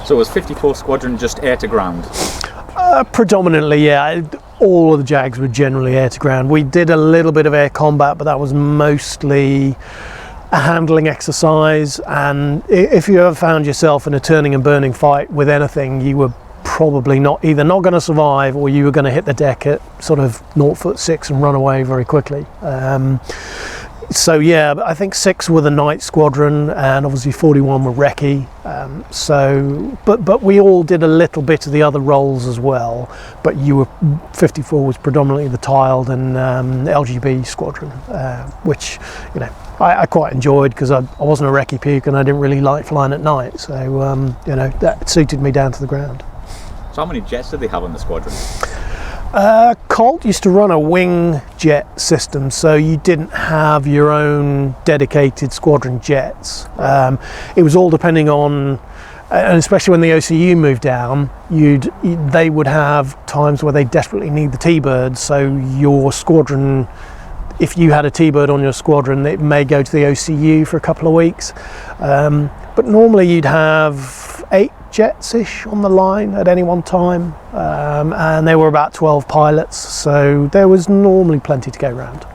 So was 54 Squadron just air to ground? Predominantly, yeah. All of the Jags were generally air to ground. We did a little bit of air combat, but that was mostly a handling exercise. And if you ever found yourself in a turning and burning fight with anything, you were probably either not going to survive, or you were going to hit the deck at sort of 0'6" and run away very quickly. So yeah, I think 6 were the night squadron, and obviously 41 were recce. But we all did a little bit of the other roles as well. But 54 was predominantly the tiled and LGB squadron, which I quite enjoyed, because I wasn't a recce puke and I didn't really like flying at night. So that suited me down to the ground. So how many jets did they have on the squadron? Colt used to run a wing jet system, so you didn't have your own dedicated squadron jets. It was all depending on, and especially when the OCU moved down, they would have times where they desperately need the T-birds. So your squadron, if you had a T-bird on your squadron, it may go to the OCU for a couple of weeks. But normally you'd have 8 jets-ish on the line at any one time, and there were about 12 pilots, so there was normally plenty to go around.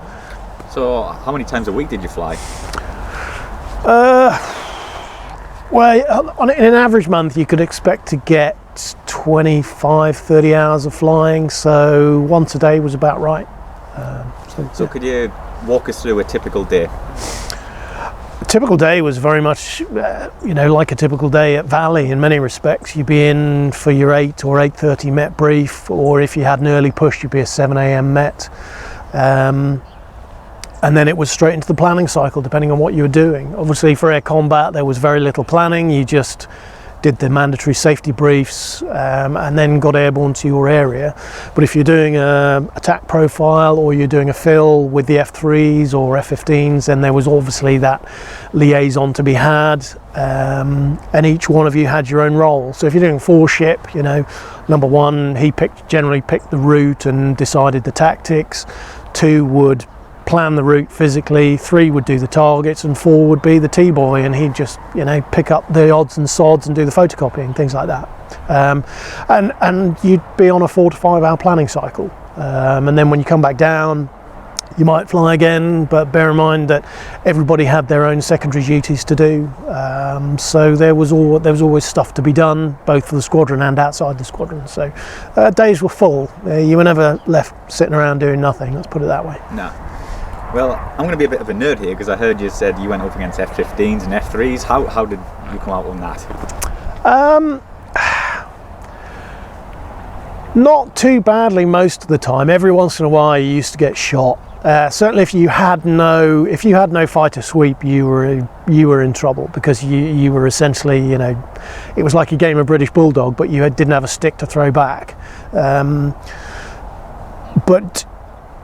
So how many times a week did you fly? Well, in an average month you could expect to get 25-30 hours of flying, so once a day was about right. So could you walk us through a typical day? A typical day was very much, like a typical day at Valley in many respects. You'd be in for your 8 or 8:30 Met brief, or if you had an early push, you'd be a 7 a.m. Met. And then it was straight into the planning cycle, depending on what you were doing. Obviously, for air combat, there was very little planning. You just did the mandatory safety briefs, and then got airborne to your area. But if you're doing a attack profile, or you're doing a fill with the F3s or F15s, then there was obviously that liaison to be had, and each one of you had your own role. So if you're doing 4-ship, number 1, he generally picked the route and decided the tactics. 2 would plan the route physically, 3 would do the targets, and 4 would be the T-boy, and he'd just pick up the odds and sods and do the photocopying, things like that. And you'd be on a 4 to 5 hour planning cycle, and then when you come back down, you might fly again, but bear in mind that everybody had their own secondary duties to do, so there was always stuff to be done, both for the squadron and outside the squadron. So days were full. You were never left sitting around doing nothing, let's put it that way. No. Well, I'm going to be a bit of a nerd here, because I heard you said you went up against F-15s and F3s. How did you come out on that? Not too badly most of the time. Every once in a while you used to get shot. Certainly if you had no fighter sweep, you were in trouble, because you were essentially, it was like a game of British Bulldog, but you didn't have a stick to throw back. But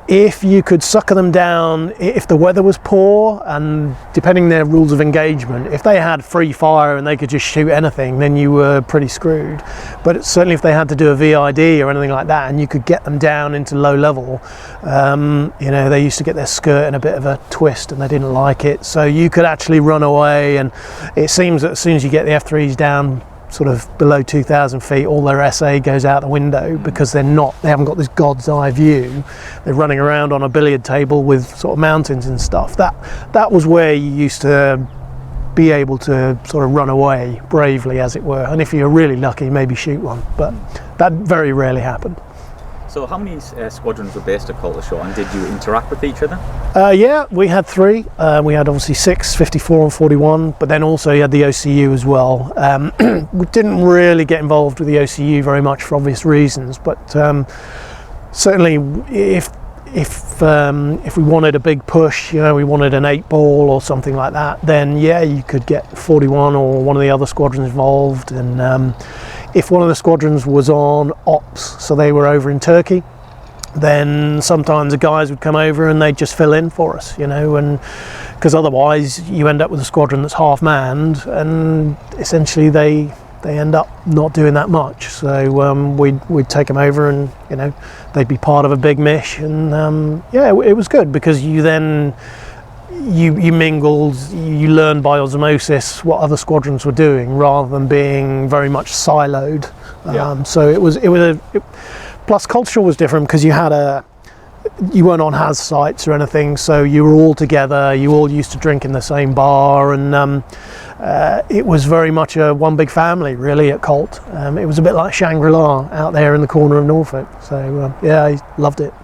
if you could sucker them down, if the weather was poor, and depending on their rules of engagement, if they had free fire and they could just shoot anything, then you were pretty screwed. But certainly if they had to do a VID or anything like that, and you could get them down into low level, they used to get their skirt in a bit of a twist and they didn't like it, so you could actually run away. And it seems that as soon as you get the F3s down sort of below 2,000 feet, all their SA goes out the window, because they haven't got this God's eye view. They're running around on a billiard table with sort of mountains and stuff. That was where you used to be able to sort of run away bravely, as it were, and if you're really lucky, maybe shoot one, but that very rarely happened. So how many squadrons were based at Coltishall, and did you interact with each other? Yeah, we had 3. We had obviously 6, 54 and 41, but then also you had the OCU as well. We didn't really get involved with the OCU very much for obvious reasons, but certainly if we wanted a big push, we wanted an 8-ball or something like that, then yeah, you could get 41 or one of the other squadrons involved. And if one of the squadrons was on ops, so they were over in Turkey, then sometimes the guys would come over and they'd just fill in for us, and because otherwise you end up with a squadron that's half manned, and essentially they end up not doing that much. So we'd take them over, and they'd be part of a big mish, and it was good, because you then you mingled, you learned by osmosis what other squadrons were doing rather than being very much siloed. So plus Coltishall was different because you weren't on has sites or anything, so you were all together, you all used to drink in the same bar, and it was very much a one big family really at Colt. It was a bit like Shangri-La out there in the corner of Norfolk, so yeah, I loved it.